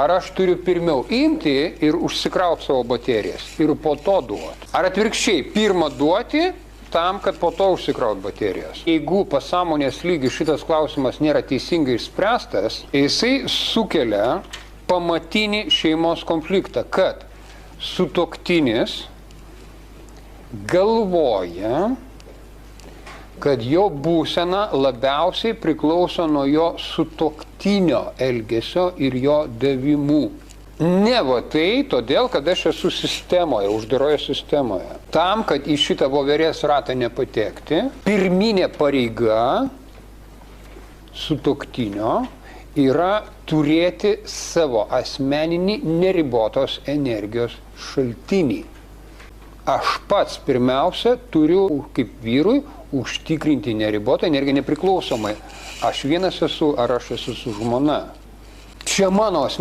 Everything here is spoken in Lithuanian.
Ar aš turiu pirmiau imti ir užsikrauti savo baterijas ir po to duoti? Ar atvirkščiai, pirmą duoti tam, kad po to užsikrauti baterijas? Jeigu pasąmonės lygių šitas klausimas nėra teisingai išspręstas, jisai sukelia pamatinį šeimos konfliktą, kad sutuoktinis galvoja, kad jo būsena labiausiai priklauso nuo jo sutuoktinio elgesio ir jo davimų. Ne va tai, todėl, kad aš esu sistemoje, uždaroje sistemoje. Tam, kad į šitą voverės ratą nepatekti, pirminė pareiga sutuoktinio yra turėti savo asmeninį neribotos energijos šaltinį. Aš pats pirmiausia turiu kaip vyrui užtikrinti neribotą energiją nepriklausomai. Aš vienas esu, ar aš esu su žmona. Čia mano asmeninė